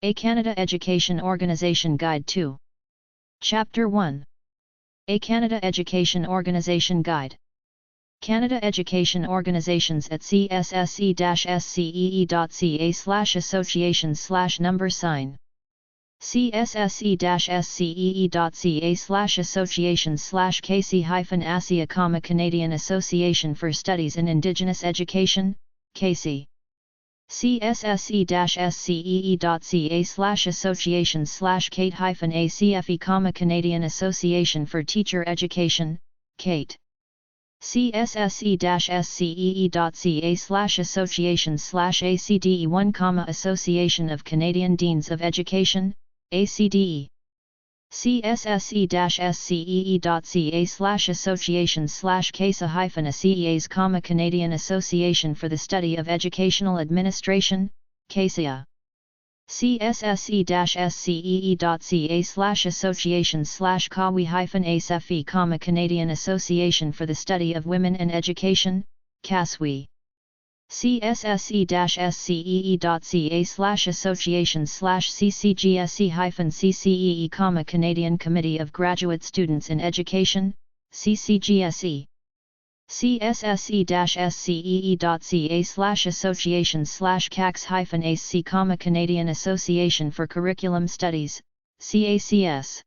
A Canada Education Organization Guide 2. Chapter 1. A Canada Education Organization Guide. Canada Education Organizations at csse-scee.ca/association/number. csse-scee.ca/association/KC-ASIA, Canadian Association for Studies in Indigenous Education, KC. csse-scee.ca/association/KATE-ACFE, Canadian Association for Teacher Education, KATE. csse-scee.ca/association/ACDE1, Association of Canadian Deans of Education, ACDE. csse-scee.ca/association/CASA-ACEAs, Canadian Association for the Study of Educational Administration, CASEA. csse-scee.ca/association/CAWI-ASFE, Canadian Association for the Study of Women and Education, CASWE. csse-scee.ca/association/CCGSE-CCEE, Canadian Committee of Graduate Students in Education, CCGSE. csse-scee.ca/association/CACS-ACE, Canadian Association for Curriculum Studies, CACS.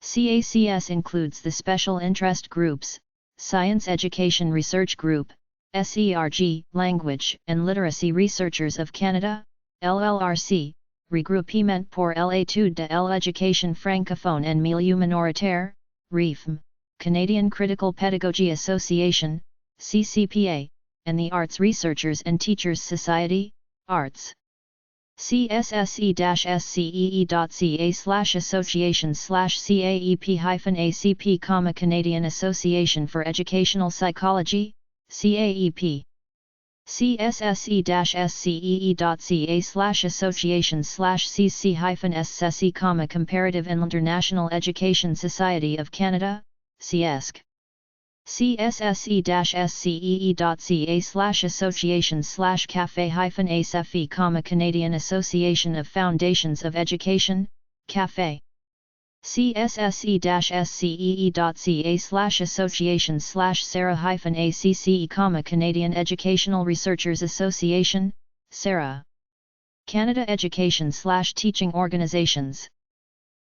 CACS includes the Special Interest Groups, Science Education Research Group, SERG, Language and Literacy Researchers of Canada, LLRC, Regroupement pour l'étude de l'éducation francophone en milieu minoritaire, REFM, Canadian Critical Pedagogy Association, CCPA, and the Arts Researchers and Teachers Society, ARTS. csse-scee.ca/association/CAEP-ACP, Canadian Association for Educational Psychology, CAEP. csse-scee.ca/association/CC-SSE, Comparative and International Education Society of Canada, CIESC. csse-scee.ca/association/CAFE-ASFE, Canadian Association of Foundations of Education, CAFE. csse-scee.ca/association/SARA-ACCE, Canadian Educational Researchers Association, SARA. Canada Education/Teaching Organizations.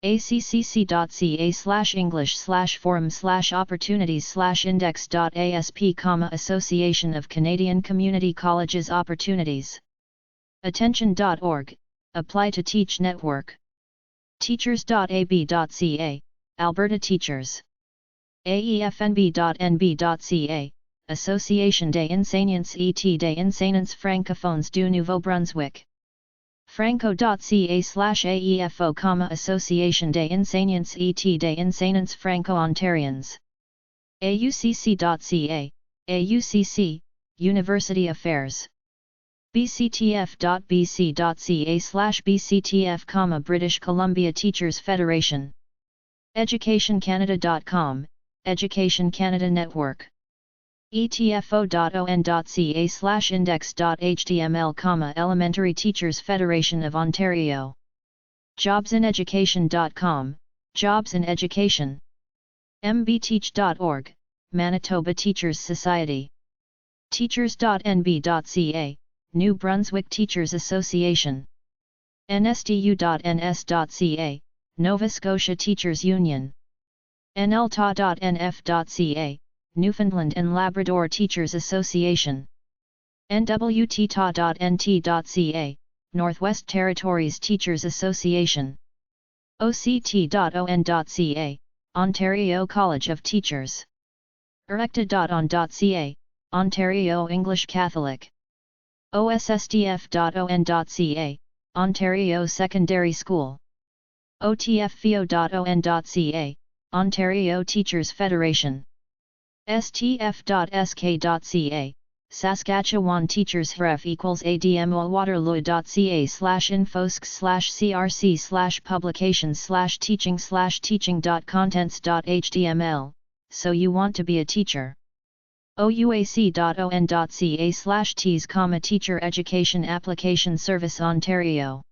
accc.ca/english/forum/opportunities/index.asp, Association of Canadian Community Colleges Opportunities. Attention.org, Apply to Teach Network. Teachers.ab.ca, Alberta Teachers. aefnb.nb.ca, Association des enseignants et des enseignants francophones du Nouveau-Brunswick. franco.ca/aefo, Association des enseignants et des enseignants franco-ontariens. aucc.ca, AUCC, University Affairs. bctf.bc.ca/bctf, British Columbia Teachers Federation. educationcanada.com, Education Canada Network. etfo.on.ca/index.html, Elementary Teachers Federation of Ontario. jobsineducation.com, Jobs in Education. mbteach.org, Manitoba Teachers Society. teachers.nb.ca, New Brunswick Teachers Association. nstu.ns.ca, Nova Scotia Teachers Union. nlta.nf.ca, Newfoundland and Labrador Teachers Association. nwta.nt.ca, Northwest Territories Teachers Association. oct.on.ca, Ontario College of Teachers. erecta.on.ca, Ontario English Catholic. ossdf.on.ca, Ontario Secondary School. otfio.on.ca, Ontario Teachers Federation. stf.sk.ca, Saskatchewan Teachers Href = ADMO Waterloo.ca/infosc/crc/teaching/teaching.contents.html, so you want to be a teacher. ouac.on.ca/TES, Teacher Education Application Service Ontario.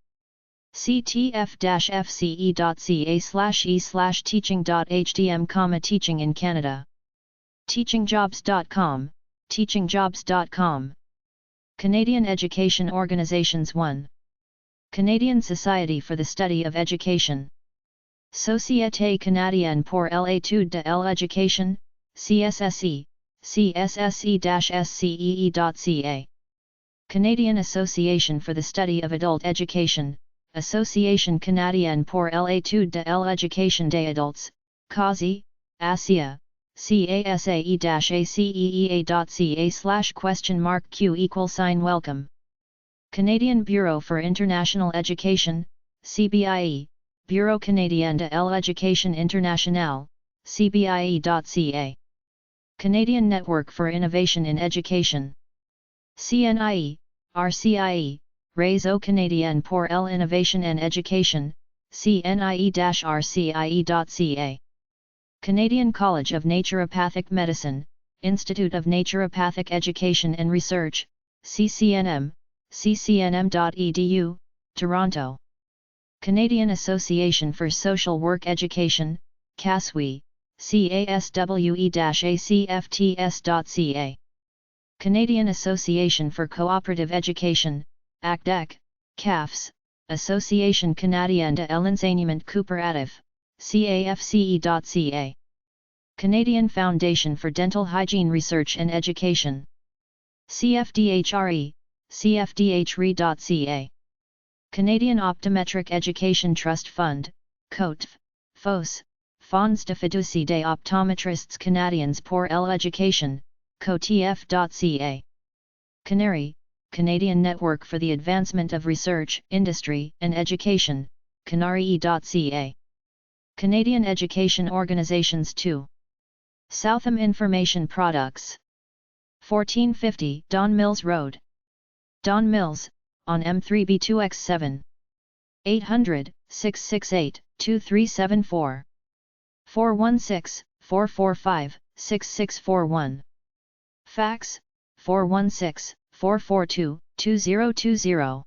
ctf-fce.ca/e/teaching.htm, teaching in Canada. teachingjobs.com, teachingjobs.com. Canadian Education Organizations 1. Canadian Society for the Study of Education. Société Canadienne pour l'étude de l'éducation, CSSE, CSSE-SCEE.ca. Canadian Association for the Study of Adult Education, Association Canadienne pour l'étude de l'éducation des adultes, CAUSE, ASIA, CASAE-ACEEA.ca/?Q=? Welcome. Canadian Bureau for International Education, CBIE, Bureau Canadien de l'Éducation Internationale, CBIE.ca. Canadian Network for Innovation in Education. CNIE, RCIE, Réseau Canadien pour l'Innovation en Éducation, CNIE-RCIE.ca. Canadian College of Naturopathic Medicine, Institute of Naturopathic Education and Research, CCNM, ccnm.edu, Toronto. Canadian Association for Social Work Education, CASWE, CASWE-ACFTS.ca. Canadian Association for Cooperative Education, ACDEC, CAFS, Association Canadienne de l'Enseignement Coopératif, CAFCE.ca. Canadian Foundation for Dental Hygiene Research and Education. CFDHRE, CFDHRE.ca. Canadian Optometric Education Trust Fund, COTF, FOS, Fonds de fiducie des optométristes canadiens pour l'éducation, COTF.ca. Canary, Canadian Network for the Advancement of Research, Industry, and Education, canary.ca. Canadian Education Organizations 2. Southam Information Products. 1450 Don Mills Road. Don Mills, on M3B2X7. 800-668-2374. 416-445-6641. Fax, 416-442-2020.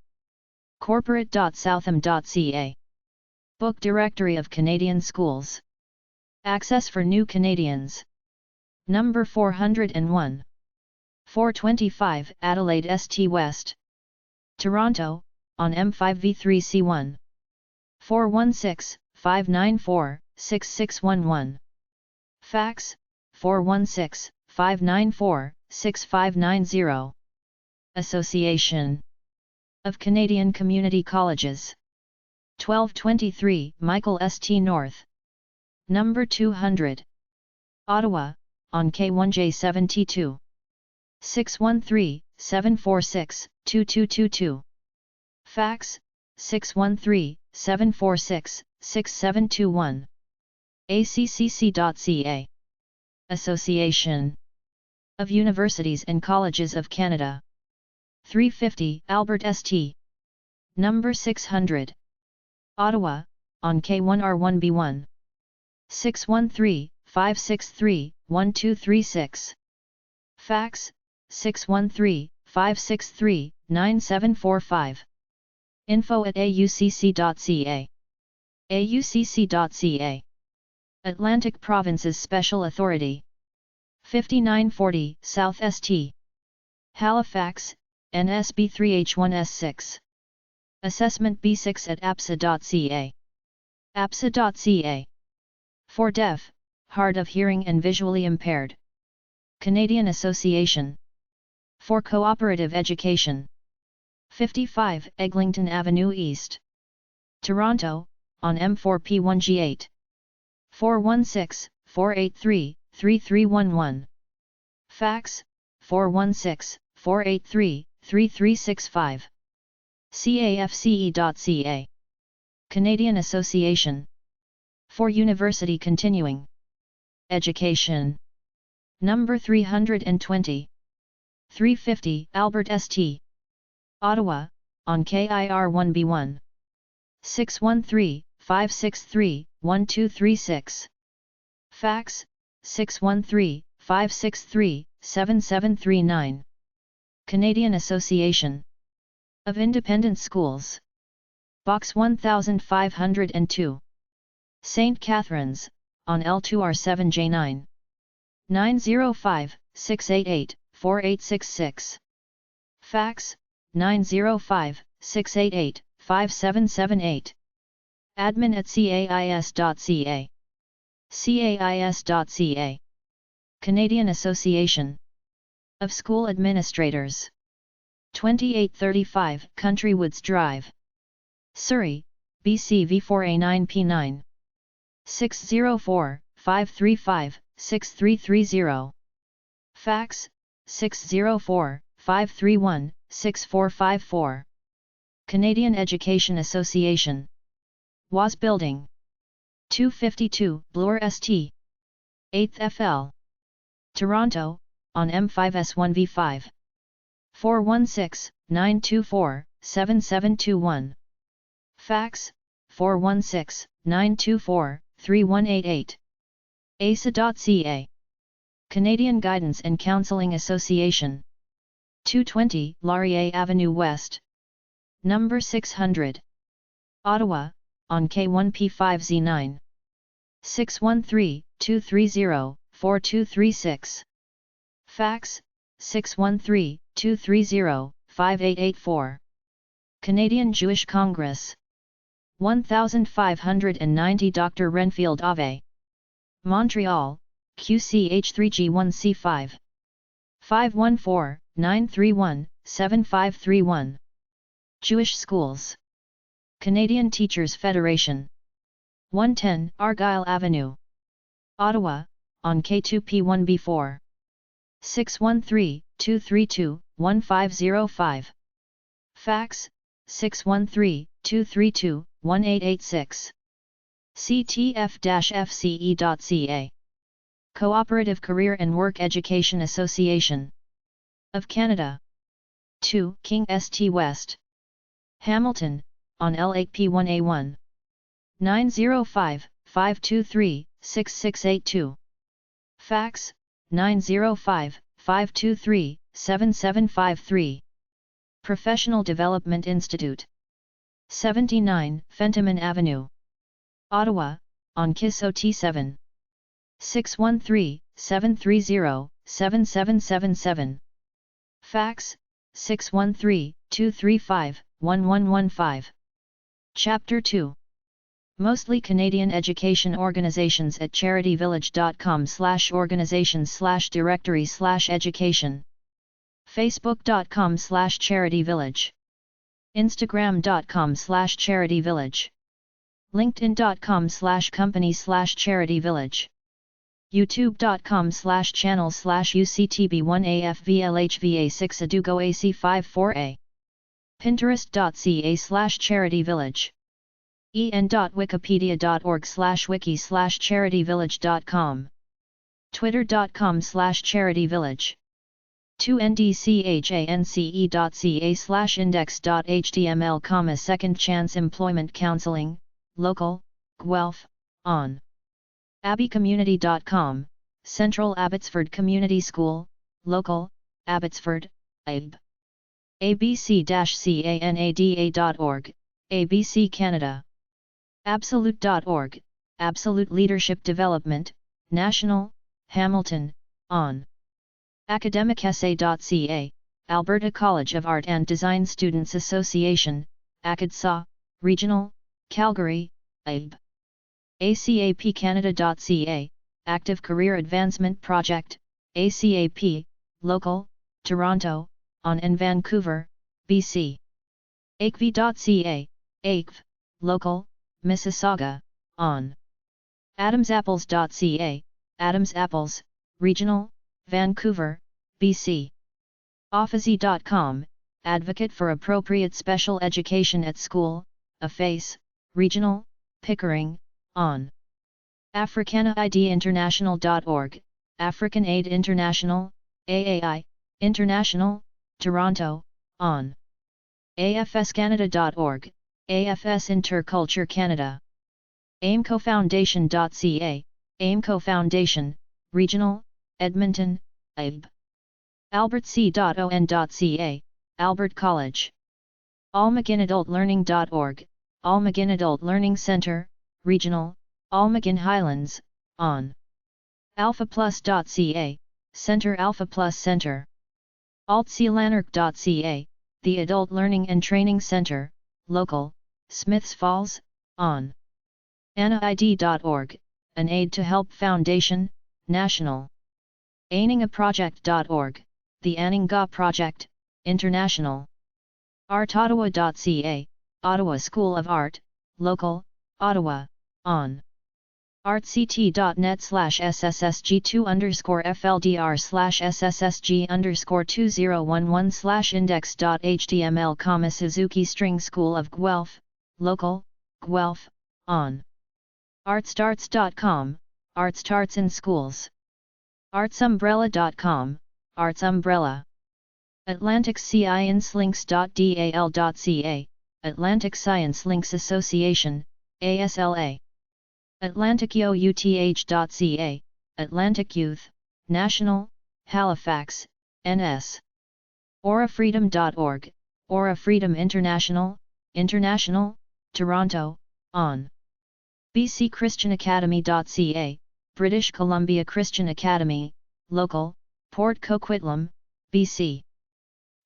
corporate.southam.ca. Book Directory of Canadian Schools. Access for New Canadians. Number 401. 425 Adelaide St West. Toronto, on M5V3C1. 416-594-6611. Fax, 416-594-6590. Association of Canadian Community Colleges. 1223 Michael St North. Number 200. Ottawa, on K1J72. 613-746-2222. Fax, 613-746-6721. accc.ca. Association of Universities and Colleges of Canada. 350 Albert St. Number 600. Ottawa, on K1R1B1. 613-563-1236. Fax, 613-563-9745. info@aucc.ca. aucc.ca. Atlantic Provinces Special Authority. 5940 South St. Halifax, NSB 3H1S6. Assessment B6 at apsa.ca. apsa.ca. For deaf, hard of hearing and visually impaired. Canadian Association for Cooperative Education. 55 Eglinton Avenue East. Toronto, on M4P1G8. 416-483-3311. Fax, 416-483-3365. cafce.ca. Canadian Association for University Continuing Education. Number 320. 350 Albert St. Ottawa, on KIR1B1. 613-563-1236. Fax, 613-563-7739. Canadian Association of Independent Schools. Box 1502. St. Catharines, on L2R7J9. 905-688-4866. Fax, 905-688-5778. admin@cais.ca. cais.ca. Canadian Association of School Administrators. 2835 Country Woods Drive, Surrey, BC V4A9P9. 604-535-6330. Fax, 604-531-6454. Canadian Education Association. Was Building. 252 Bloor St. 8th FL. Toronto, on M5S1V5. 416-924-7721. Fax, 416-924-3188. ASA.ca. Canadian Guidance and Counselling Association. 220 Laurier Avenue West. Number 600. Ottawa, on K1P5Z9. 613-230-4236. Fax, 613-230-5884. Canadian Jewish Congress. 1590 Dr. Renfield Ave. Montreal, QCH3G1C5. 514-931-7531. Jewish Schools. Canadian Teachers Federation. 110 Argyle Avenue. Ottawa, on K2P1B4. 613-232-1505. Fax, 613-232-1886. CTF-FCE.ca. Cooperative Career and Work Education Association of Canada. 2 King St. West. Hamilton, on L8P1A1. 905-523-6682. Fax, 905-523-7753. Professional Development Institute. 79 Fentiman Avenue. Ottawa, on KISS OT7. 613-730-7777. Fax, 613-235-1115. Chapter 2. Mostly Canadian Education Organizations at charityvillage.com/organizations/directory/education. Facebook.com/charityvillage. Instagram.com/charityvillage. LinkedIn.com/company/charityvillage. YouTube.com/channel/UCTB1AFVLHVA6 Adugo AC54A. Pinterest.ca/charityvillage. en.wikipedia.org/wiki/charityvillage.com. Twitter.com/charityvillage. 2ndchance.ca/index.html, Second Chance Employment Counseling, Local, on. abbycommunity.com, Central Abbotsford Community School, Local, Abbotsford, AB. abc-canada.org, ABC Canada. Absolute.org, Absolute Leadership Development, National, Hamilton, on. academicsa.ca, Alberta College of Art and Design Students Association, ACADSA, Regional, Calgary, AB. acapcanada.ca, Active Career Advancement Project, ACAP, Local, Toronto, on and Vancouver, BC. acv.ca, ACV, Local, Mississauga, on. adamsapples.ca, Adams Apples, Regional, Vancouver, BC. Offizy.com, Advocate for Appropriate Special Education at School, AFACE, Regional, Pickering, on. AfricanaIDInternational.org, African Aid International, AAI, International, Toronto, on. AFSCanada.org, AFS Interculture Canada. AIMCoFoundation.ca, AIMCO Foundation, Regional, Edmonton, AB. AlbertC.on.ca, Albert College. AllMcGinnAdultLearning.org, Almaguin Adult Learning Centre, Regional, Almaguin Highlands, on. alphaplus.ca, Centre Alpha Plus Centre. altsealanark.ca, the Adult Learning and Training Centre, Local, Smiths Falls, on. ANAID.org, an Aid to Help Foundation, National. ANINGAproject.org, the Aninga Project, International. artottawa.ca, Ottawa School of Art, Local, Ottawa, on. artct.net/SSSG2_FLDR/SSSG_2011/index.html, Suzuki String School of Guelph, Local, Guelph, on. artstarts.com, Artstarts in Schools. artsumbrella.com, Arts Umbrella. Atlantic ScienceLinks.dal.ca, Atlantic Science Links Association, ASLA. AtlanticYouth.ca, Atlantic Youth, National, Halifax, NS. AuraFreedom.org, Aura Freedom International, International, Toronto, on. BCChristianAcademy.ca, British Columbia Christian Academy, Local, Port Coquitlam, BC.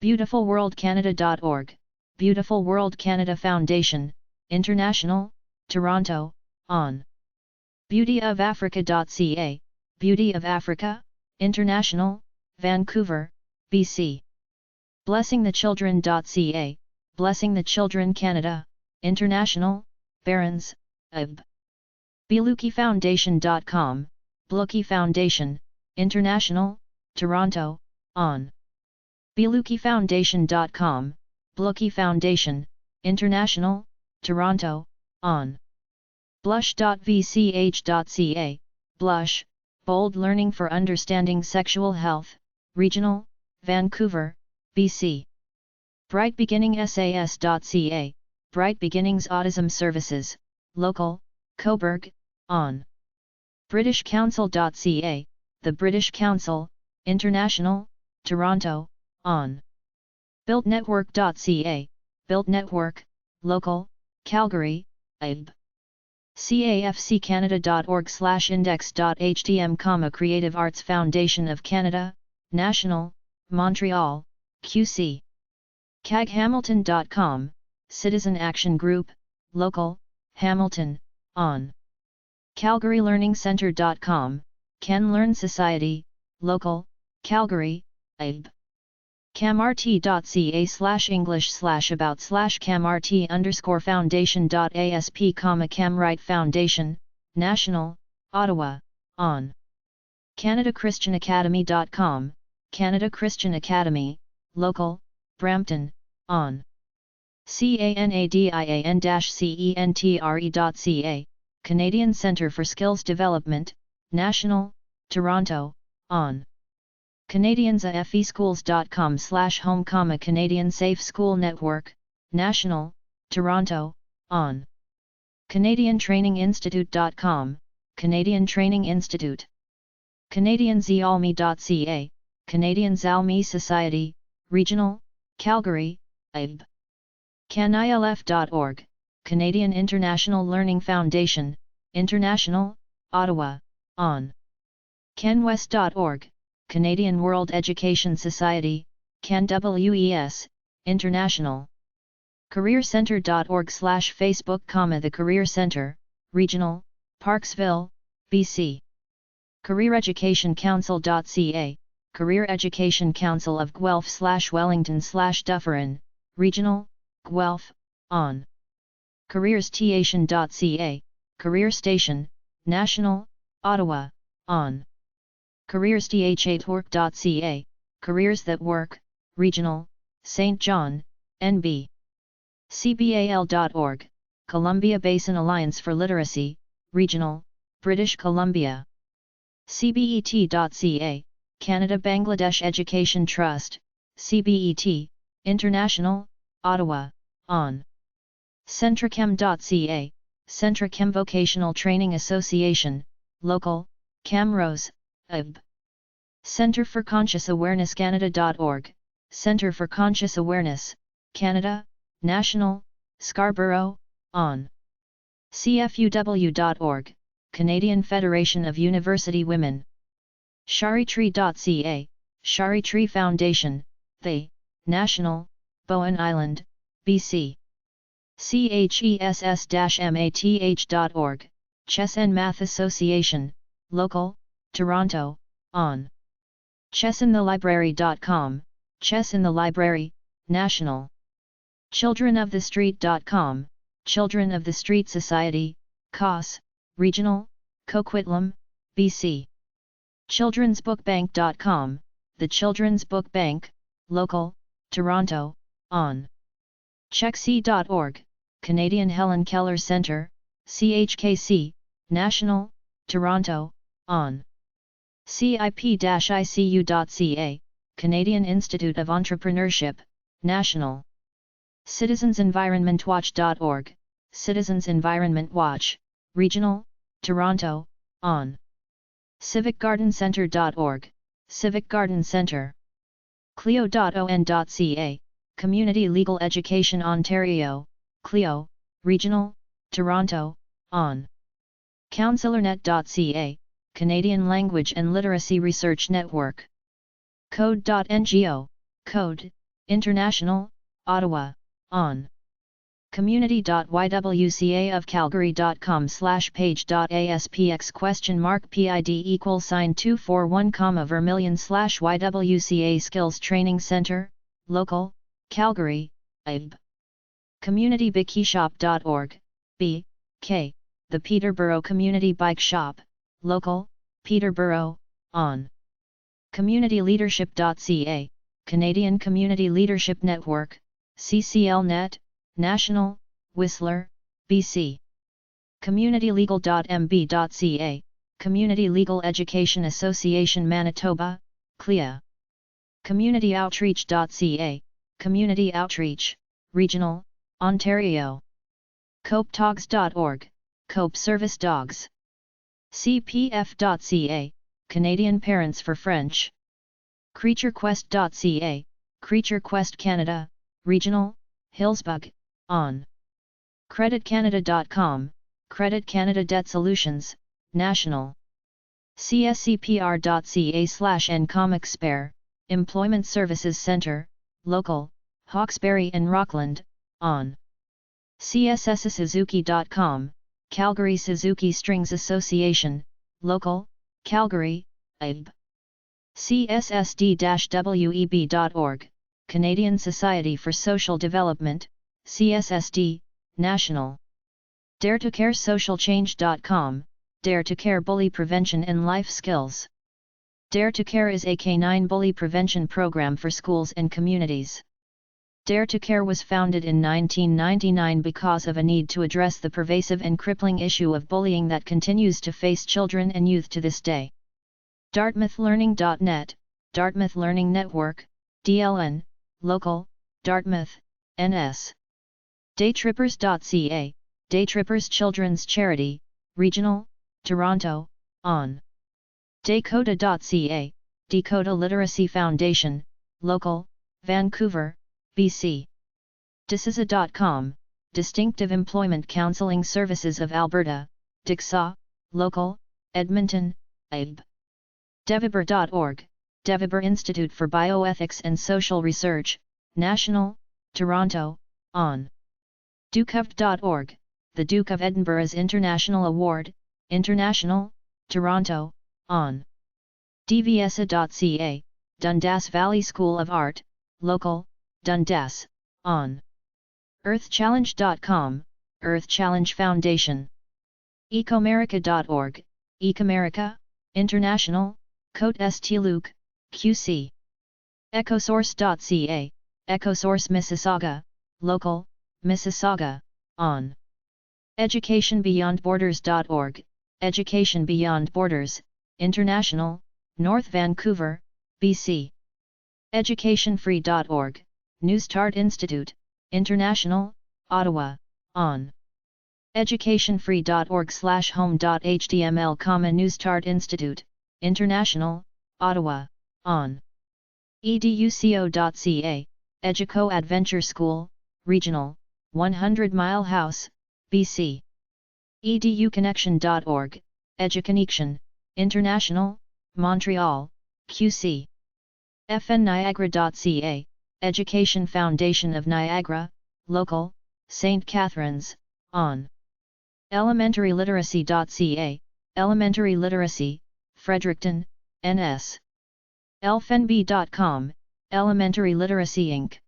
BeautifulWorldCanada.org, Beautiful World Canada Foundation, International, Toronto, on. BeautyOfAfrica.ca, Beauty of Africa, International, Vancouver, BC. BlessingTheChildren.ca, Blessing the Children Canada, International, Barons, Ib. BeLukiFoundation.com, Bluki Foundation, International, Toronto, on. BeLukiFoundation.com, Bluki Foundation, International, Toronto, on. Blush.vch.ca, Blush, Bold Learning for Understanding Sexual Health, Regional, Vancouver, BC. BrightBeginningsAS.ca, Bright Beginnings Autism Services, Local, Cobourg, on. BritishCouncil.ca, the British Council, International, Toronto, on. BuiltNetwork.ca, Built Network, Local, Calgary, IB. CAFCCanada.org/index.htm, Creative Arts Foundation of Canada, National, Montreal, QC. CAGHamilton.com, Citizen Action Group, Local, Hamilton, on. CalgaryLearningCentre.com, Can Learn Society, Local, Calgary, IB. camrt.ca/english/about/camrt_foundation.asp, CamWright Foundation, National, Ottawa, on. CanadaChristianAcademy.com, Canada Christian Academy, Local, Brampton, on. CanadianCentre.ca, Canadian Centre for Skills Development, National, Toronto, on. CanadiansAFEschools.com/home, Canadian Safe School Network, National, Toronto, on. CanadianTrainingInstitute.com, Canadian Training Institute. CanadianZalmi.ca, Canadian Zalmi Society, Regional, Calgary, IB. CanILF.org, Canadian International Learning Foundation, International, Ottawa, on. CanWest.org, Canadian World Education Society, CanWES, International. CareerCentre.org/Facebook, The Career Centre, Regional, Parksville, BC. CareerEducationCouncil.ca, Career Education Council of Guelph/Wellington/Dufferin, Regional, Guelph, on. CareersStation.ca, Career Station, National, Ottawa, on. CareersTH8Work.ca, Careers That Work, Regional, St. John, NB. CBAL.org, Columbia Basin Alliance for Literacy, Regional, British Columbia. CBET.ca, Canada Bangladesh Education Trust, CBET, International, Ottawa, on. Centrachem.ca, Centrachem Vocational Training Association, Local, Camrose, IB. Centre for Conscious Awareness Canada.org, Centre for Conscious Awareness, Canada, National, Scarborough, on. CFUW.org, Canadian Federation of University Women. Sharitree.ca, Shari Tree Foundation, The, National, Bowen Island, BC. CHESS-math.org, Chess and Math Association, Local, Toronto, on. ChessinTheLibrary.com, Chess in the Library, National. ChildrenOfTheStreet.com, Children of the Street Society, COS, Regional, Coquitlam, BC. Children'sBookBank.com, The Children's Book Bank, Local, Toronto, on. CheckC.org, Canadian Helen Keller Centre, CHKC, National, Toronto, on. CIP-ICU.ca, Canadian Institute of Entrepreneurship, National. CitizensenVironmentWatch.org, Citizens Environment Watch, Regional, Toronto, on. CivicGardenCentre.org, Civic Garden Centre. Clio.on.ca, Community Legal Education Ontario, Clio, Regional, Toronto, on. CounselorNet.ca, Canadian Language and Literacy Research Network. Code.ngo, Code, International, Ottawa, on. community.ywca.calgary.com/page.aspx?PID =241, Skills Training Center, Local, Calgary, IB. CommunityBikeShop.org, B.K., The Peterborough Community Bike Shop, Local, Peterborough, on. CommunityLeadership.ca, Canadian Community Leadership Network, CCLNet, National, Whistler, BC. CommunityLegal.mb.ca, Community Legal Education Association Manitoba, CLEA. CommunityOutreach.ca, Community Outreach, Regional, Ontario. CopeDogs.org, Cope Service Dogs. CPF.ca, Canadian Parents for French. CreatureQuest.ca, Creature Quest Canada, Regional, Hillsborough, on. CreditCanada.com, Credit Canada Debt Solutions, National. CSCPR.ca/nComicSpare, Employment Services Centre, Local, Hawkesbury and Rockland, on. CSSSuzuki.com, Calgary Suzuki Strings Association, Local, Calgary, IB. CSSD-web.org, Canadian Society for Social Development, CSSD, National. DareToCare.socialchange.com, Dare to Care Bully Prevention and Life Skills. Dare to Care is a canine bully prevention program for schools and communities. Dare to Care was founded in 1999 because of a need to address the pervasive and crippling issue of bullying that continues to face children and youth to this day. DartmouthLearning.net, Dartmouth Learning Network, DLN, Local, Dartmouth, NS. Daytrippers.ca, Daytrippers Children's Charity, Regional, Toronto, on. Dakota.ca, Dakota Literacy Foundation, Local, Vancouver, BC. Disiza.com, Distinctive Employment Counseling Services of Alberta, Dixaw, Local, Edmonton, IB. Devibur.org, Devibur Institute for Bioethics and Social Research, National, Toronto, on. Dukeof.org, the Duke of Edinburgh's International Award, International, Toronto, on. DVSA.ca, Dundas Valley School of Art, Local, Dundas, on. EarthChallenge.com, Earth Challenge Foundation. Ecomerica.org, Ecomerica, International, Cote St. Luc, QC. Ecosource.ca, Ecosource Mississauga, Local, Mississauga, on. EducationBeyondBorders.org, Education Beyond Borders, International, North Vancouver, BC. EducationFree.org, Newstart Institute, International, Ottawa, on. EducationFree.org/home.html, Newstart Institute, International, Ottawa, on. EDUCO.ca, Educo Adventure School, Regional, 100 Mile House, BC. educonnection.org, Educonnection, International, Montreal, QC. fnniagara.ca, Education Foundation of Niagara, Local, St. Catharines, on. elementaryliteracy.ca, Elementary Literacy, Fredericton, NS. elfnb.com, Elementary Literacy Inc.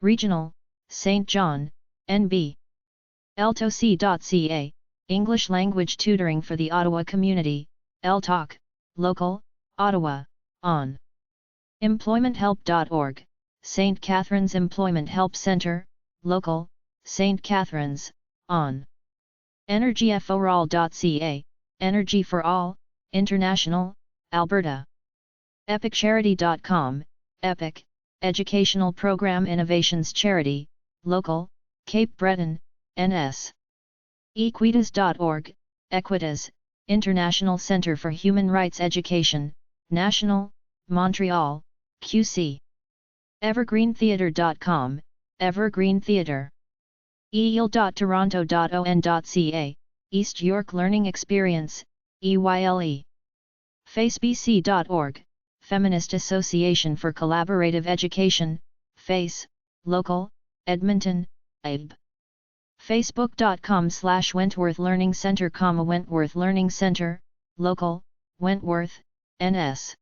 Regional, St. John, NB. eltoc.ca, English Language Tutoring for the Ottawa Community, ELTOC, Local, Ottawa, on. employmenthelp.org, St. Catharines Employment Help Centre, Local, St. Catharines, on. energyforall.ca, Energy for All, International, Alberta. epiccharity.com, EPIC, Educational Program Innovations Charity, Local, Cape Breton, NS. equitas.org, Equitas, International Centre for Human Rights Education, National, Montreal, QC. evergreentheatre.com, Evergreen Theatre. eil.toronto.on.ca, East York Learning Experience, EYLE. facebc.org, Feminist Association for Collaborative Education, FACE, Local, Edmonton, eb. facebook.com/Wentworth Learning Centre, Wentworth Learning Centre, Local, Wentworth, NS.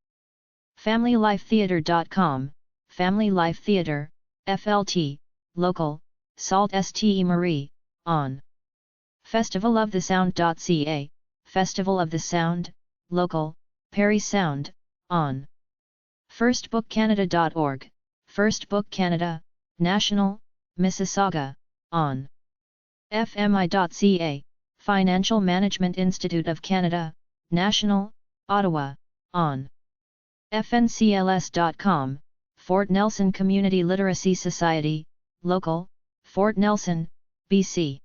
familylifetheatre.com, Family Life Theatre, FLT, Local, Sault Ste. Marie, on. festivalofthesound.ca, Festival of the Sound, Local, Parry Sound, on. firstbookcanada.org, First Book Canada, National, Mississauga, on. fmi.ca, Financial Management Institute of Canada, National, Ottawa, on. fncls.com, Fort Nelson Community Literacy Society, Local, Fort Nelson, BC.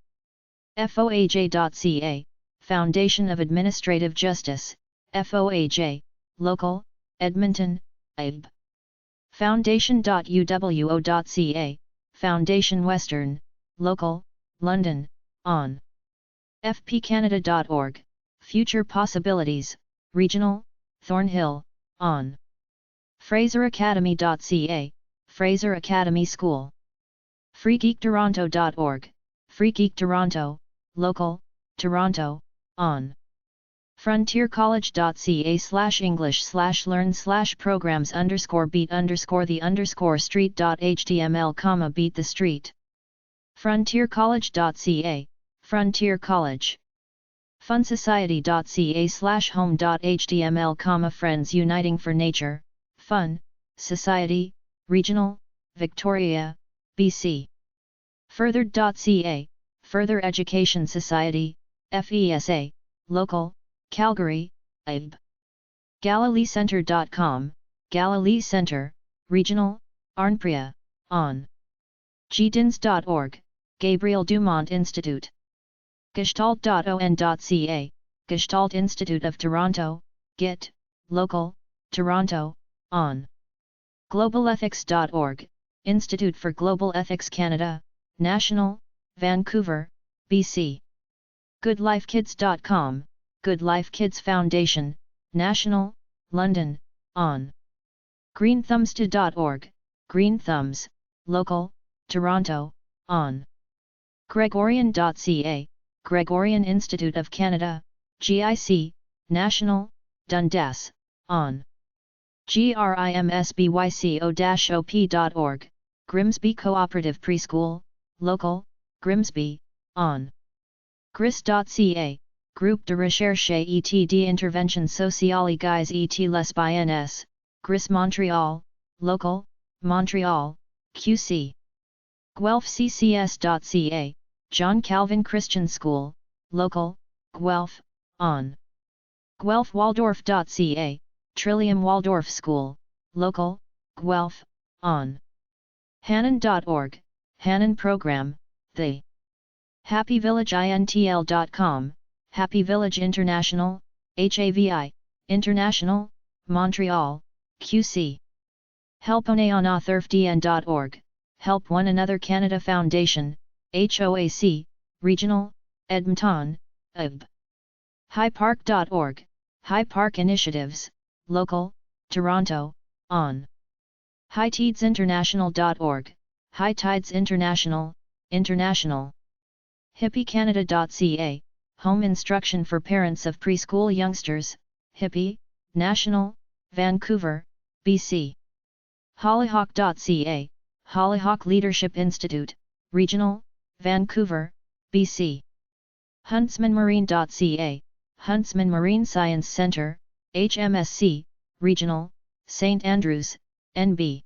foaj.ca, Foundation of Administrative Justice, FOAJ, Local, Edmonton, eb. foundation.uwo.ca, Foundation Western, Local, London, on. fpcanada.org, Future Possibilities, Regional, Thornhill, on. fraseracademy.ca, Fraser Academy School. freegeektoronto.org, Free Geek Toronto, Local, Toronto, on. frontiercollege.ca/english/learn/programs_beat_the_street.html, beat the street. frontiercollege.ca, Frontier College. funsociety.ca/home.html, Friends Uniting for Nature, Fun, Society, Regional, Victoria, BC. Furthered.ca, Further Education Society, FESA, Local, Calgary, eb. GalileeCentre.com, Galilee Centre, Regional, Arnpriya, on. gdins.org, Gabriel Dumont Institute. Gestalt.on.ca, Gestalt Institute of Toronto, GIT, Local, Toronto, on. globalethics.org, Institute for Global Ethics Canada, National, Vancouver, BC. goodlifekids.com, Good Life Kids Foundation, National, London, on. greenthumbs.org, Green Thumbs, Local, Toronto, on. gregorian.ca, Gregorian Institute of Canada, GIC, National, Dundas, on. grimsbyco-op.org, Grimsby Cooperative Preschool, Local, Grimsby, on. gris.ca, Groupe de recherche et d'intervention sociale guys et les BNS, Gris Montreal, Local, Montreal, QC. guelphccs.ca, John Calvin Christian School, Local, Guelph, on. guelphwaldorf.ca, Trillium Waldorf School, Local, Guelph, on. Hannon.org, Hannon Program, The. happyvillageintl.com, Happy Village International, HAVI, International, Montreal, QC. helponeonautherfdn.org, Help One Another Canada Foundation, HOAC, Regional, Edmonton, epub. highpark.org, High Park Initiatives, Local, Toronto, on. hightideinternational.org, High Tides International, International. hippiecanada.ca, Home Instruction for Parents of Preschool Youngsters, Hippie, National, Vancouver, BC. hollyhock.ca, Hollyhock Leadership Institute, Regional, Vancouver, BC. huntsmanmarine.ca, Huntsman Marine Science Centre, HMSC, Regional, St. Andrews, NB.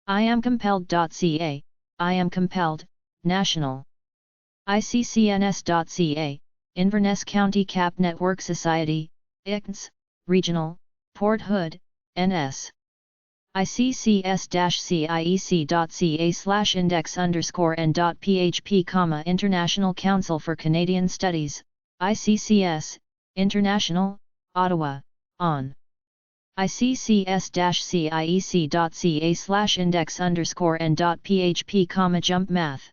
iamcompelled.ca, I am compelled, National. iccns.ca, Inverness County Cap Network Society, ICNS, Regional, Port Hood, NS. iccs-ciec.ca/index_n.php, International Council for Canadian Studies, ICCS, International, Ottawa, on. iccs-ciec.ca/index_n.php, Jump Math.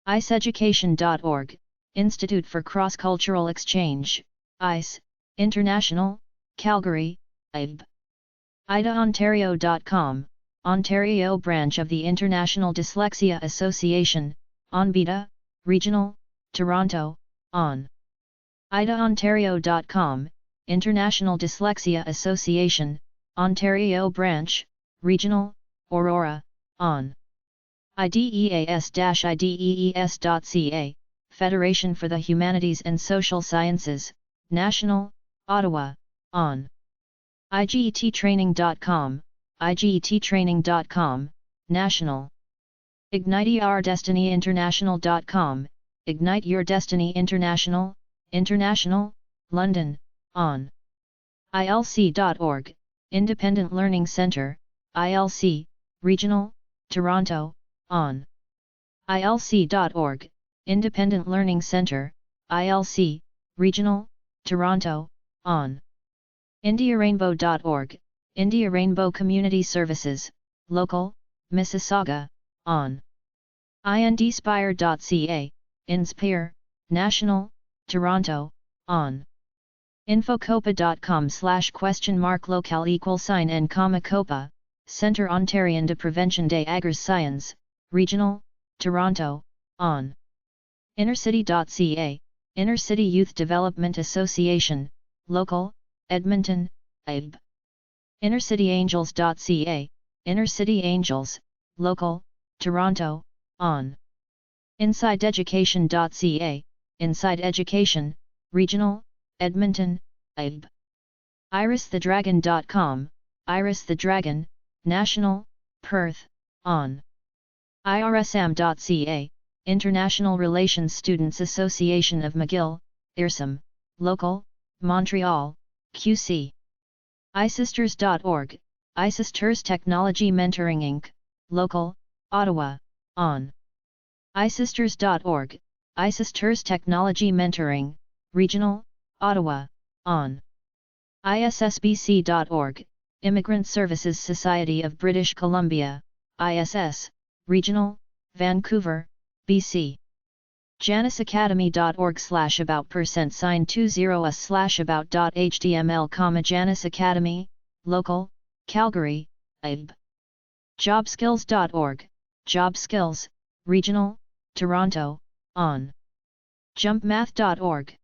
iceeducation.org, Institute for Cross-Cultural Exchange, ICE, International, Calgary, epub. idaontario.com, Ontario branch of the International Dyslexia Association, ONBITA, Regional, Toronto, on. idaontario.com, International Dyslexia Association, Ontario branch, Regional, Aurora, on. ideas-idees.ca, Federation for the Humanities and Social Sciences, National, Ottawa, on. igettraining.com, igettraining.com, National. igniteyourdestinyinternational.com, Ignite Your Destiny International, International, London, on. ilc.org, Independent Learning Centre, ILC, Regional, Toronto, on. ilc.org, Independent Learning Centre, ILC, Regional, Toronto, on. indiarainbow.org, India Rainbow Community Services, Local, Mississauga, on. indspire.ca, Inspire, National, Toronto, on. infocopa.com/?locale =n, Centre Ontarian de Prevention des Agres Sciences, Regional, Toronto, on. innercity.ca, Inner City Youth Development Association, Local, Edmonton, epub. innercityangels.ca, Inner City Angels, Local, Toronto, on. insideeducation.ca, Inside Education, Regional, Edmonton, epub. iristhedragon.com, Iris the Dragon, National, Perth, on. irsam.ca, International Relations Students Association of McGill, IRSAM, Local, Montreal, QC. isisters.org, iSisters Technology Mentoring Inc., Local, Ottawa, on. isisters.org, iSisters Technology Mentoring, Regional, Ottawa, on. issbc.org, Immigrant Services Society of British Columbia, ISS, Regional, Vancouver, BC. janiceacademy.org/about%20us/about.html, Janice Academy, Local, Calgary, epub. jobskills.org, Job Skills, Regional, Toronto, on. jumpmath.org.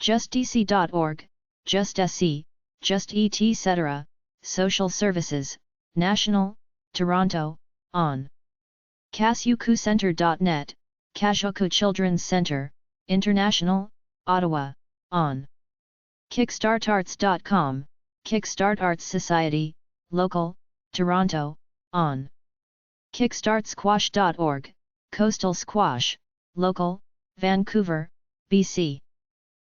justdc.org, JustSC, Just etc., Social Services, National, Toronto, on. kasukucenter.net, Kashoku Children's Center, International, Ottawa, on. kickstartarts.com, Kickstart Arts Society, Local, Toronto, on. kickstartsquash.org, Coastal Squash, Local, Vancouver, BC.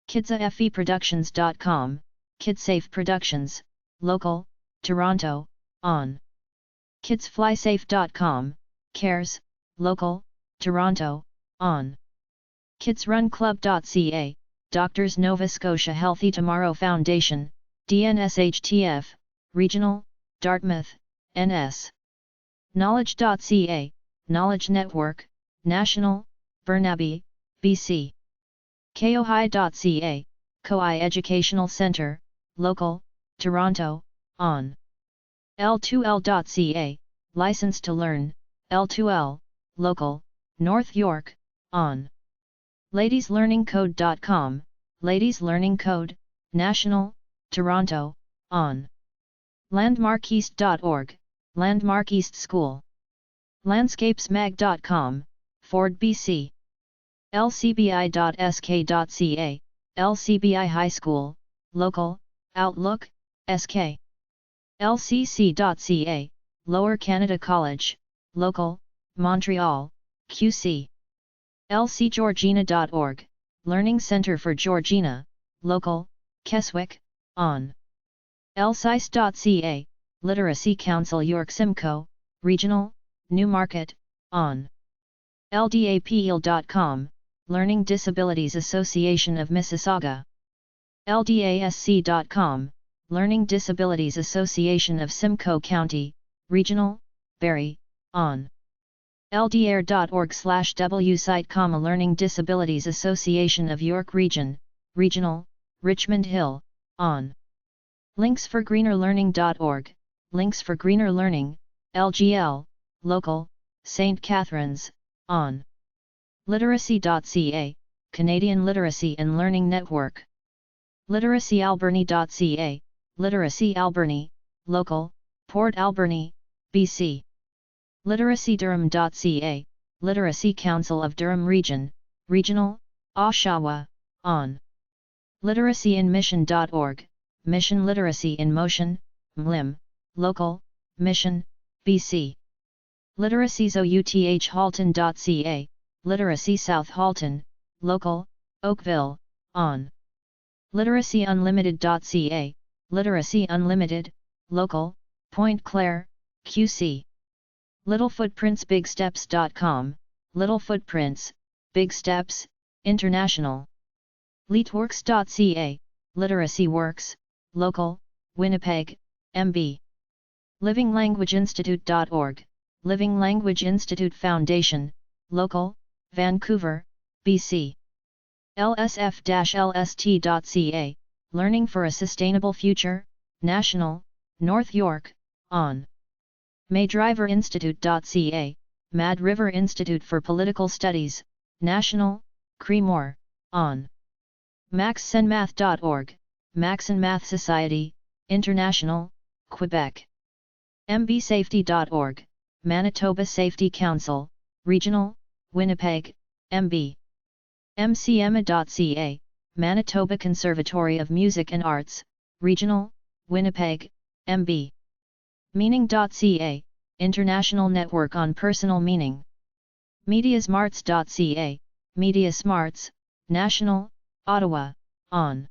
kidsafeproductions.com, KidSafe Productions, Local, Toronto, on. kidsflysafe.com, CARES, Local, Toronto, on. kidsrunclub.ca, Doctors Nova Scotia Healthy Tomorrow Foundation, DNSHTF, Regional, Dartmouth, NS. Knowledge.ca, Knowledge Network, National, Burnaby, BC. Kohi.ca, Kohi Educational Centre, Local, Toronto, on. L2L.ca, License to Learn, L2L, Local, North York, on. ladieslearningcode.com, Ladies Learning Code, National, Toronto, on. landmarkeast.org, Landmark East School. landscapesmag.com, Ford BC. lcbi.sk.ca, LCBI High School, Local, Outlook, SK. lcc.ca, Lower Canada College, Local, Montreal, QC. lcgeorgina.org, Learning Centre for Georgina, Local, Keswick, on. lcis.ca, Literacy Council York Simcoe, Regional, Newmarket, on. ldapil.com, Learning Disabilities Association of Mississauga. ldasc.com, Learning Disabilities Association of Simcoe County, Regional, Barrie, on. ldare.org/wsite, Learning Disabilities Association of York Region, Regional, Richmond Hill, on. linksforgreenerlearning.org, Links for Greener Learning, LGL, Local, St. Catharines, on. literacy.ca, Canadian Literacy and Learning Network. literacyalberni.ca, Literacy Alberni, Local, Port Alberni, BC. literacydurham.ca, Literacy Council of Durham Region, Regional, Oshawa, on. literacyinmission.org, Mission Literacy in Motion, MLIM, Local, Mission, BC. literacyzouth.halton.ca, Literacy South Halton, Local, Oakville, on. literacyunlimited.ca, Literacy Unlimited, Local, Point Claire, QC. littlefootprintsbigsteps.com, Little Footprints, Big Steps, International. litworks.ca, Literacy Works, Local, Winnipeg, MB. livinglanguageinstitute.org, Living Language Institute Foundation, Local, Vancouver, BC. lsf-lst.ca, Learning for a Sustainable Future, National, North York, on. maydriverinstitute.ca, Mad River Institute for Political Studies, National, Creemore, on. maxsenmath.org, Maxen Math Society, International, Quebec. mbsafety.org, Manitoba Safety Council, Regional, Winnipeg, MB. mcma.ca, Manitoba Conservatory of Music and Arts, Regional, Winnipeg, MB. meaning.ca, International Network on Personal Meaning. mediasmarts.ca, Media Smarts, National, Ottawa, on.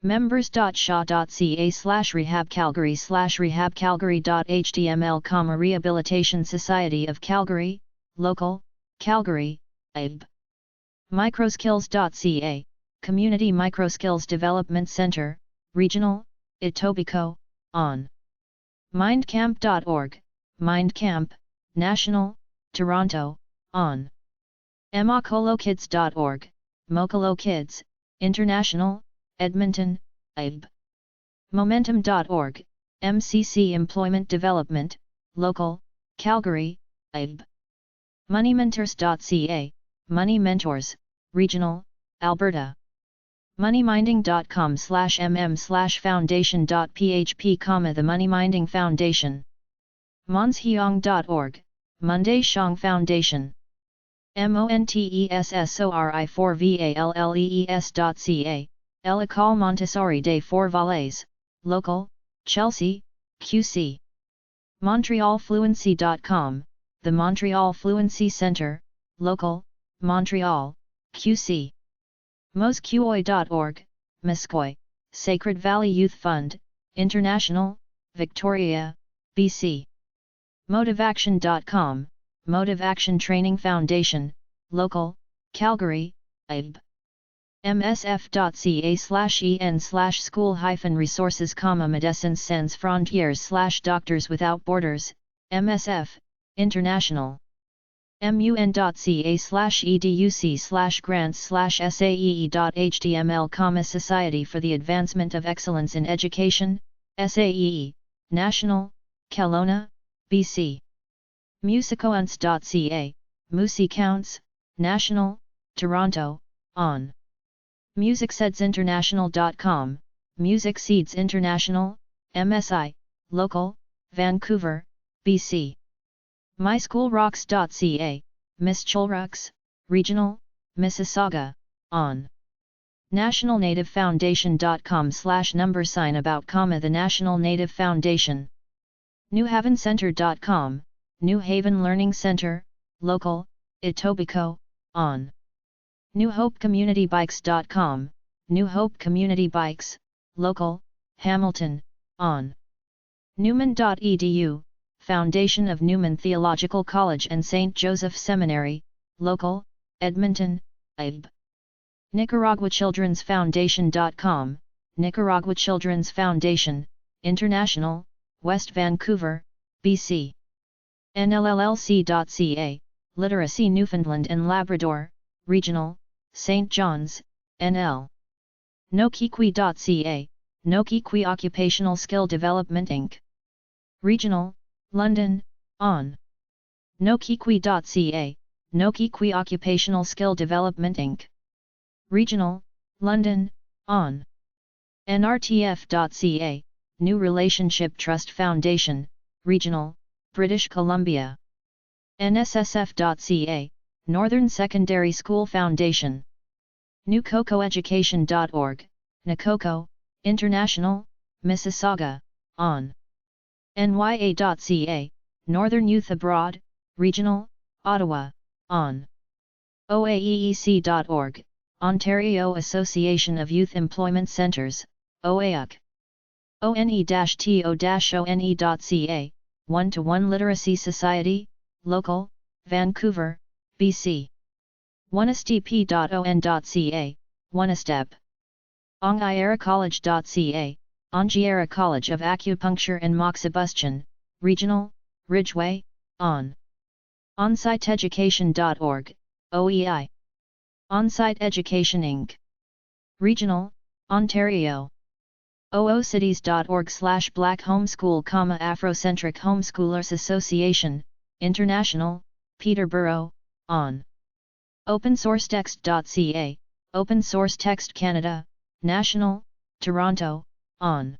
members.shaw.ca/rehabcalgary/rehabcalgary.html, Rehabilitation Society of Calgary, Local, Calgary, ib. microskills.ca, Community Microskills Development Centre, Regional, Etobicoke, on. mindcamp.org, Mindcamp, National, Toronto, on. mokolokids.org, Mokolo Kids, International, Edmonton, ib. momentum.org, MCC Employment Development, Local, Calgary, ib. moneymentors.ca, Money Mentors, Regional, Alberta. moneyminding.com/mm/foundation.php, The Moneyminding Foundation. monsheong.org, Monday Shong Foundation. montessori4vallees.ca, L'École Montessori des Four Valleys, Local, Chelsea, QC. montrealfluency.com, The Montreal Fluency Centre, Local, Montreal, QC. mosquoi.org, Musquoy, Sacred Valley Youth Fund, International, Victoria, BC. motivaction.com, Motive Action Training Foundation, Local, Calgary, ib. msf.ca/en/school-resources, Médecins Sans Frontières /Doctors Without Borders, MSF, International. mun.ca/educ/grants/saee.html, Society for the Advancement of Excellence in Education, SAEE, National, Kelowna, BC. musicounts.ca, Musi Counts, National, Toronto, on. musicseedsinternational.com, Music Seeds International, MSI, Local, Vancouver, BC. myschoolrocks.ca, Miss Chulrux, Regional, Mississauga, on. nationalnativefoundation.com/#, about, the National Native Foundation. newhavencenter.com, New Haven Learning Center, Local, Etobicoke, on. newhopecommunitybikes.com, New Hope Community Bikes, Local, Hamilton, on. newman.edu, Foundation of Newman Theological College and St. Joseph Seminary, Local, Edmonton, Ib. nicaraguachildrensfoundation.com, Nicaragua Children's Foundation, International, West Vancouver, BC. nllc.ca, Literacy Newfoundland and Labrador, Regional, St. John's, NL. nokiqui.ca, Nokiqui Occupational Skill Development Inc. Regional, London, on. nokiqui.ca, Nokiqui Occupational Skill Development Inc. Regional, London, on. nrtf.ca, New Relationship Trust Foundation, Regional, British Columbia. nssf.ca, Northern Secondary School Foundation. newcocoeducation.org, Nakoko, International, Mississauga, on. nya.ca, Northern Youth Abroad, Regional, Ottawa, on. oaeec.org, Ontario Association of Youth Employment Centres, OAUC. one-to-one.ca, One-to-One Literacy Society, Local, Vancouver, BC. onestp.on.ca, Onestep. ongieracollege.ca, Ongiera College of Acupuncture and Moxibustion, Regional, Ridgeway, on. onsiteeducation.org, OEI. Onsite Education Inc. Regional, Ontario. oocities.org/Black Homeschool, Afrocentric Homeschoolers Association, International, Peterborough, on. opensourcetext.ca, Open Source Text Canada, National, Toronto, on.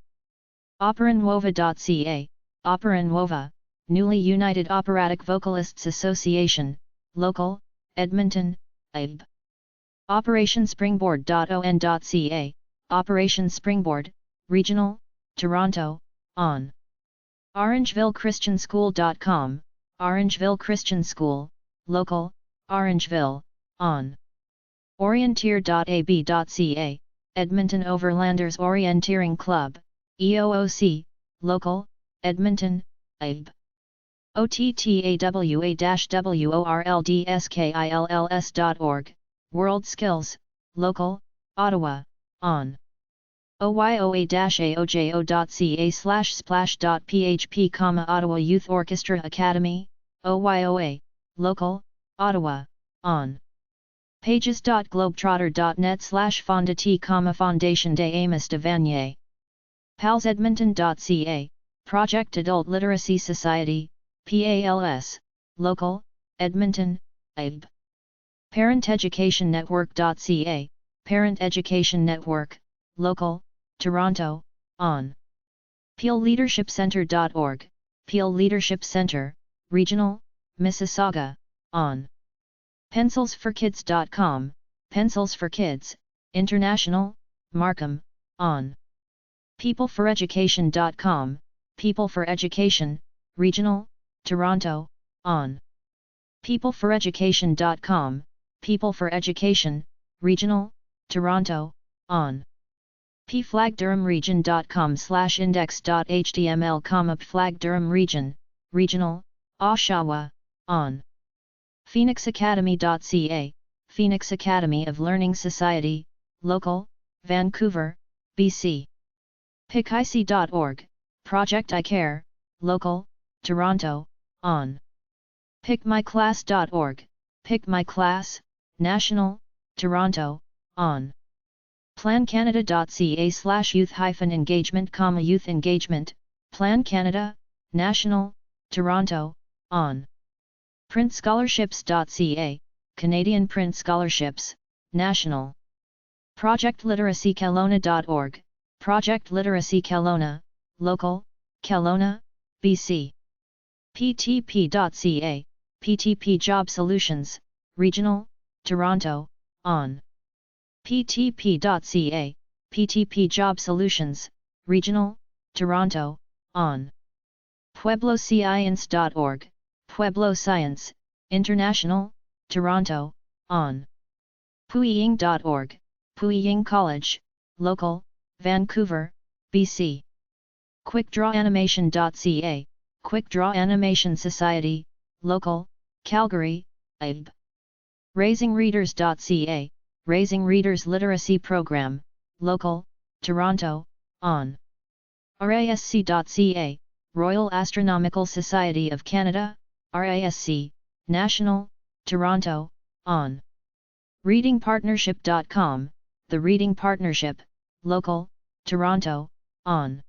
operanuova.ca, Operanuova, Newly United Operatic Vocalists Association, Local, Edmonton, Ib. operationspringboard.on.ca, Operation Springboard, Regional, Toronto, on. orangevillechristianschool.com, Orangeville Christian School, Local, Orangeville, on. orienteer.ab.ca, Edmonton Overlanders Orienteering Club, EOOC, Local, Edmonton, Ib. ottawa-worldskills.org, World Skills, Local, Ottawa, on. oyoa-aojo.ca/splash.php, Ottawa Youth Orchestra Academy, OYOA, Local, Ottawa, on. pages.globetrotter.net/Fonda T, Fondation de Amos de Vanier. palsedmonton.ca, Project Adult Literacy Society, PALS, Local, Edmonton, Ib. parenteducationnetwork.ca, Parent Education Network, Local, Toronto, on. peelleadershipcenter.org, Peel Leadership Center, Regional, Mississauga, on. pencilsforkids.com, Pencils for Kids, International, Markham, on. peopleforeducation.com, People for Education, Regional, Toronto, on. peopleforeducation.com, People for Education, Regional, Toronto, on. pflagdurhamregion.com/index.html, Pflag Durham Region, Regional, Oshawa, on. phoenixacademy.ca, Phoenix Academy of Learning Society, Local, Vancouver, BC. pikic.org, Project I Care, Local, Toronto, on. pickmyclass.org, Pick My Class, National, Toronto, on. plancanada.ca/youth-engagement, youth engagement, Plan Canada, National, Toronto, on. printscholarships.ca, Canadian Print Scholarships, National. projectliteracykelowna.org, Project Literacy Kelowna, Local, Kelowna, BC. ptp.ca, PTP Job Solutions, Regional, Toronto, on. ptp.ca, PTP Job Solutions, Regional, Toronto, on. puebloscience.org, Pueblo Science, International, Toronto, on. puiying.org, Puiying College, Local, Vancouver, BC. quickdrawanimation.ca, Quick Draw Animation Society, Local, Calgary, epub. raisingreaders.ca, Raising Readers Literacy Program, Local, Toronto, on. rasc.ca, Royal Astronomical Society of Canada, RASC, National, Toronto, on. readingpartnership.com, The Reading Partnership, Local, Toronto, on.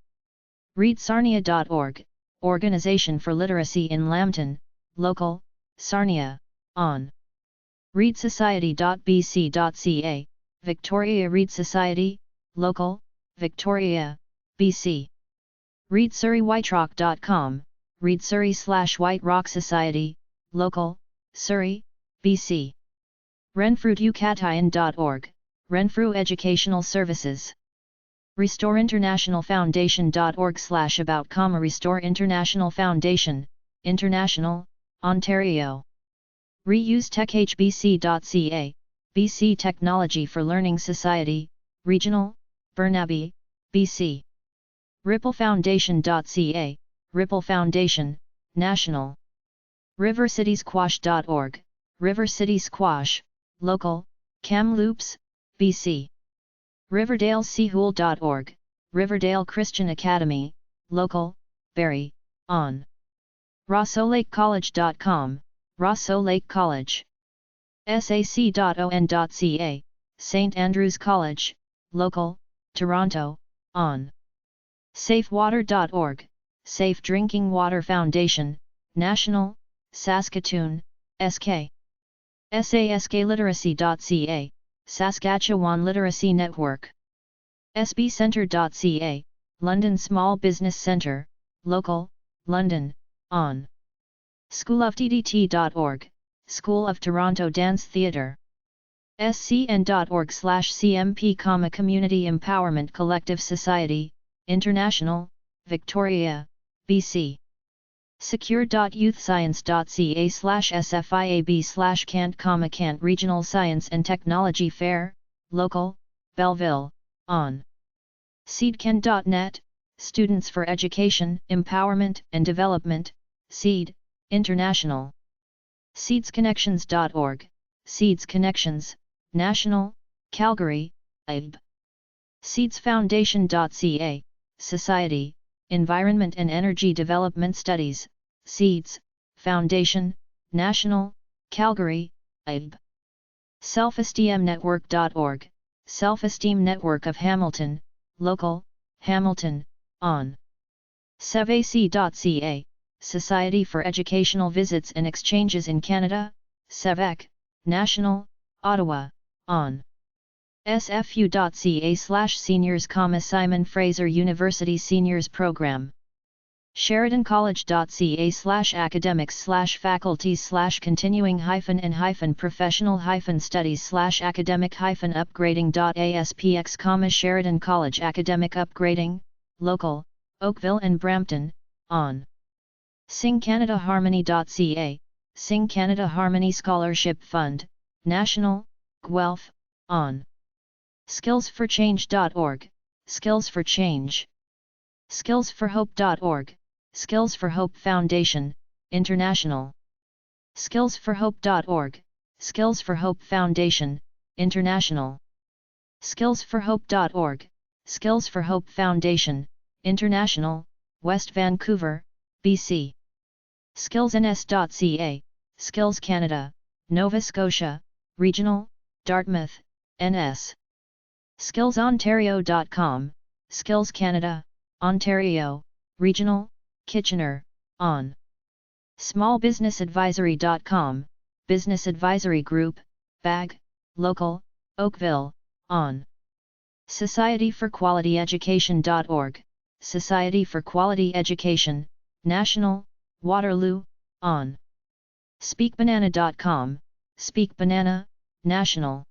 readsarnia.org, Organization for Literacy in Lambton, Local, Sarnia, on. readsociety.bc.ca, Victoria Read Society, Local, Victoria, BC. readsurreywhiterock.com, Read Surrey/White Rock Society, Local, Surrey, BC. renfrewucatayan.org, Renfrew Educational Services. RestoreInternationalFoundation.org/about, Restore International Foundation, International, Ontario. ReuseTechHBC.ca, BC Technology for Learning Society, Regional, Burnaby, BC. RippleFoundation.ca, Ripple Foundation, National. RiverCitiesQuash.org, River City Squash, Local, Kamloops, BC. RiverdaleSeahool.org, Riverdale Christian Academy, Local, Barrie, on. RossoLakeCollege.com, Rosso Lake College. SAC.on.ca, St. Andrews College, Local, Toronto, on. SafeWater.org, Safe Drinking Water Foundation, National, Saskatoon, SK. SASKLiteracy.ca, Saskatchewan Literacy Network. SBCentre.ca, London Small Business Centre, Local, London, on. SchoolofTDT.org, School of Toronto Dance Theatre. scn.org/cmp, Community Empowerment Collective Society, International, Victoria, BC. secure.youthscience.ca/sfiab/Kant, Regional Science and Technology Fair, Local, Belleville, on. seedken.net, Students for Education, Empowerment and Development, SEED, International. seedsconnections.org, Seeds Connections, National, Calgary, epub. seedsfoundation.ca, Society, Environment and Energy Development Studies, Seeds, Foundation, National, Calgary, epub. selfesteemnetwork.org, Self-Esteem Network of Hamilton, Local, Hamilton, on. sevac.ca, Society for Educational Visits and Exchanges in Canada, SEVEC, National, Ottawa, on. sfu.ca/seniors, Simon Fraser University Seniors Program. sheridan-college.ca/academics/faculties/continuing-higher-upgrading.aspx, Sheridan College Academic Upgrading, Local, Oakville and Brampton, on. singcanadaharmony.ca, Sing Canada Harmony Scholarship Fund, National, Guelph, on. skillsforchange.org, Skills for Change. skillsforhope.org, Skills for Hope Foundation, International. skillsforhope.org, Skills for Hope Foundation, International. skillsforhope.org, Skills for Hope Foundation, International, West Vancouver, BC. skillsns.ca, Skills Canada, Nova Scotia, Regional, Dartmouth, NS. SkillsOntario.com, Skills Canada, Ontario, Regional, Kitchener, on. SmallBusinessAdvisory.com, Business Advisory Group, BAG, Local, Oakville, on. SocietyForQualityEducation.org, Society for Quality Education, National, Waterloo, on. SpeakBanana.com, Speak Banana, National.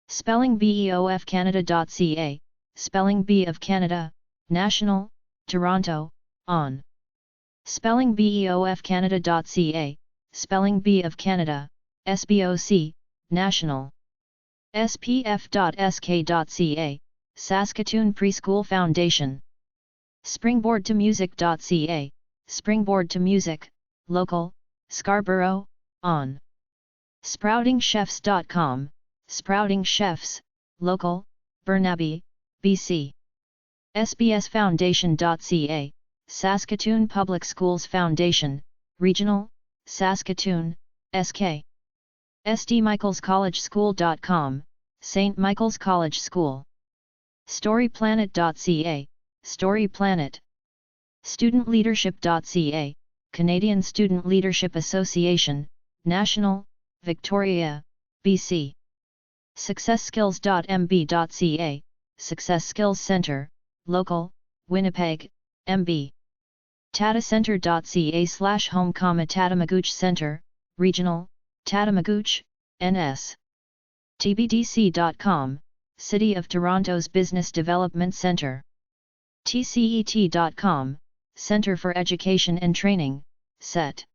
SpellingBeofCanada.ca, Spelling Bee of Canada, National, Toronto, on. SpellingBeofCanada.ca, Spelling Bee of Canada, SBOC, National. SPF.sk.ca, Saskatoon Preschool Foundation. Springboardtomusic.ca, Springboard to Music, Local, Scarborough, on. SproutingChefs.com, Sprouting Chefs, Local, Burnaby, BC. SBSFoundation.ca, Saskatoon Public Schools Foundation, Regional, Saskatoon, SK. STMichaelsCollegeSchool.com, St. Michael's College School. StoryPlanet.ca, Story Planet. StudentLeadership.ca, Canadian Student Leadership Association, National, Victoria, BC. SuccessSkills.mb.ca, Success Skills Centre, Local, Winnipeg, MB. TataCenter.ca/home, Tatamagouche Centre, Regional, Tatamagouche, NS. TBDC.com, City of Toronto's Business Development Centre. TCET.com, Centre for Education and Training, CET.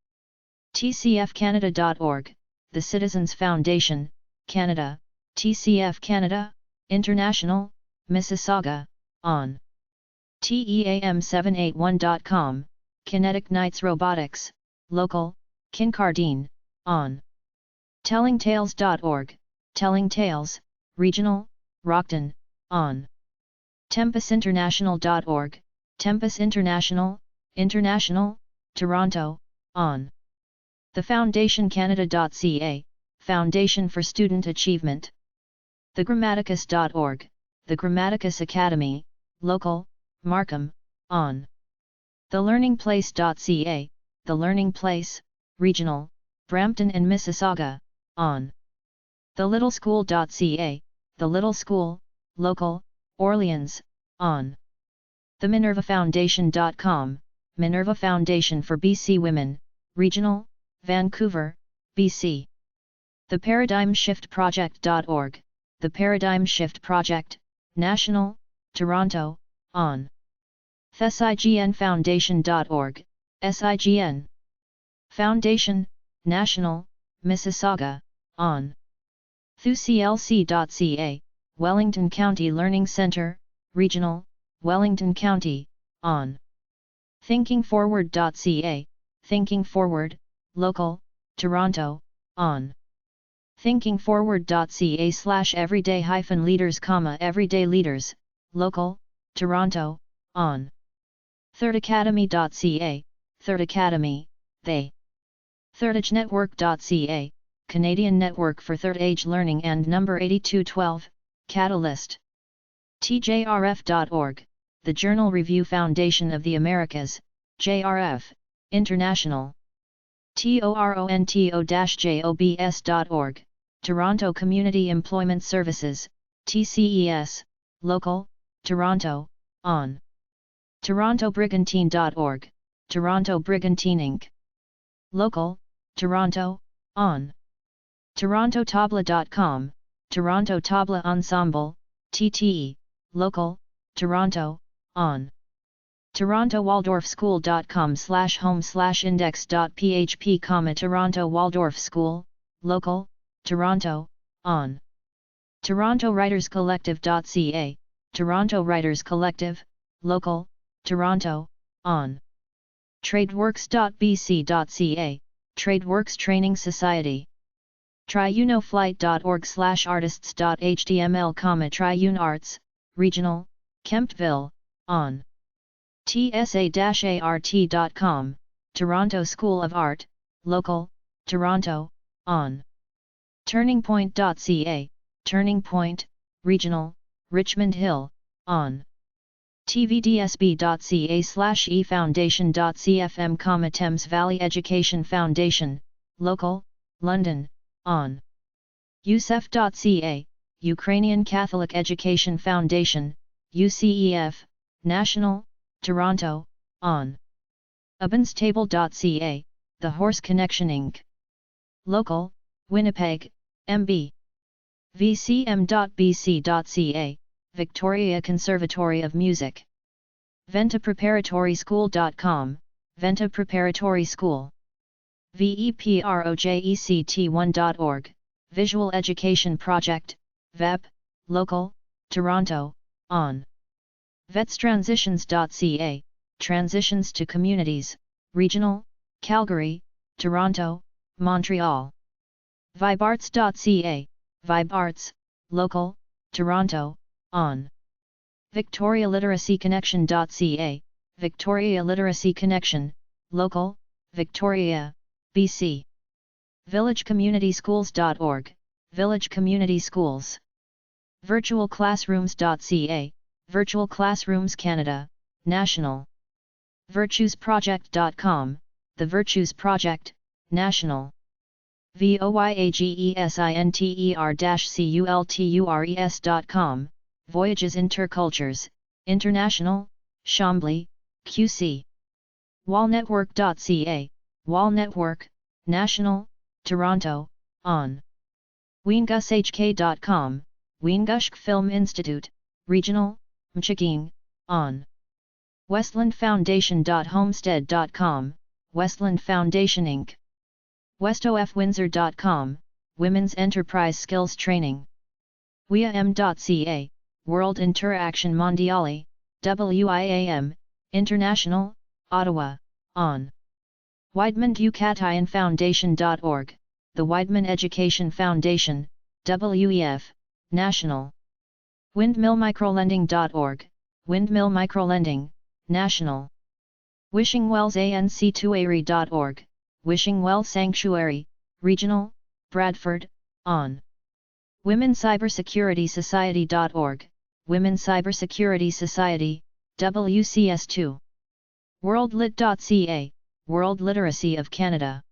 TCFCanada.org, The Citizens Foundation, Canada, TCF Canada, International, Mississauga, on. TEAM781.com, Kinetic Knights Robotics, Local, Kincardine, on. TellingTales.org, Telling Tales, Regional, Rockton, on. TempusInternational.org, Tempus International, International, Toronto, on. TheFoundationCanada.ca, Foundation for Student Achievement. TheGrammaticus.org, The Grammaticus Academy, Local, Markham, on. TheLearningPlace.ca, The Learning Place, Regional, Brampton and Mississauga, on. TheLittleSchool.ca, The Little School, Local, Orleans, on. TheMinervaFoundation.com, Minerva Foundation for BC Women, Regional, Vancouver, BC. TheParadigmShiftProject.org, The Paradigm Shift Project, National, Toronto, on. TheSIGNFoundation.org, SIGN. Foundation, National, Mississauga, on. ThuCLC.ca, Wellington County Learning Centre, Regional, Wellington County, on. ThinkingForward.ca, Thinking Forward, Local, Toronto, on. ThinkingForward.ca/everyday-leaders, Everyday Leaders, Local, Toronto, on. ThirdAcademy.ca, Third Academy, they. ThirdAgeNetwork.ca, Canadian Network for Third Age Learning and number 8212, Catalyst. TJRF.org, The Journal Review Foundation of the Americas, JRF, International. TORONTO-JOBS.org, Toronto Community Employment Services, TCES, Local, Toronto, on. TorontoBrigantine.org, Toronto Brigantine Inc. Local, Toronto, on. TorontoTabla.com, Toronto Tabla Ensemble, TTE, Local, Toronto, on. TorontoWaldorfSchool.com/home/index.php, Toronto Waldorf School, Local, Toronto, on. TorontoWritersCollective.ca, Toronto Writers Collective, Local, Toronto, on. TradeWorks.bc.ca, TradeWorks Training Society. TriUnoFlight.org/artists.html, TriUneArts, Regional, Kemptville, on. TSA-ART.com, Toronto School of Art, Local, Toronto, on. turningpoint.ca, Turning Point, Regional, Richmond Hill, on. tvdsb.ca/efoundation.cfm, Thames Valley Education Foundation, Local, London, on. UCEF.ca, Ukrainian Catholic Education Foundation, UCEF, National, Toronto, on. abanstable.ca, The Horse Connection Inc. Local, Winnipeg, MB. vcm.bc.ca, Victoria Conservatory of Music. VentaPreparatoryschool.com, Venta Preparatory School. VEPROJECT1.org, Visual Education Project, VEP, Local, Toronto, on. VetsTransitions.ca, Transitions to Communities, Regional, Calgary, Toronto, Montreal. VibeArts.ca, Vibe Arts, Local, Toronto, on. VictoriaLiteracyConnection.ca, Victoria Literacy Connection, Local, Victoria, BC. VillageCommunitySchools.org, Village Community Schools. VirtualClassrooms.ca, Virtual Classrooms Canada, National. VirtuesProject.com, The Virtues Project, National. voyager-cultures.com, Voyages Intercultures, International, Chambly, QC. wallnetwork.ca, Wall Network, National, Toronto, on. weengushk.com, Weengushk Film Institute, Regional, Mchiking, on. westlandfoundation.homestead.com, Westland Foundation Inc. westofwindsor.com, Women's Enterprise Skills Training. WIAM.ca, World Interaction Mondiale, WIAM, International, Ottawa, on. WeidmannEducation.org, the Weidmann Education Foundation, WEF, National. WindmillMicrolending.org, Windmill Microlending, National. WishingWellsANC2ARI.org, Wishing Well Sanctuary, Regional, Bradford, on. WomenCybersecuritySociety.org, Women Cybersecurity Society, WCS2. WorldLit.ca, World Literacy of Canada.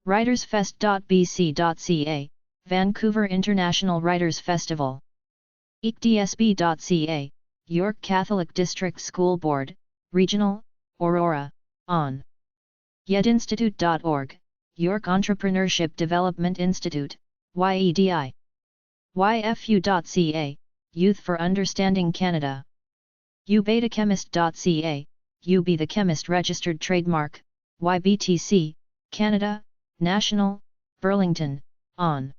WritersFest.bc.ca, Vancouver International Writers Festival. ECDSB.ca, York Catholic District School Board, Regional, Aurora, on. YedInstitute.org, York Entrepreneurship Development Institute, YEDI. YFU.ca, Youth for Understanding Canada. UBetaChemist.ca, UB the Chemist Registered Trademark, YBTC, Canada, National, Burlington, on.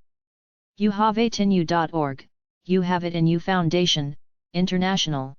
YouHaveItInYou.org, You Have It in You Foundation, International.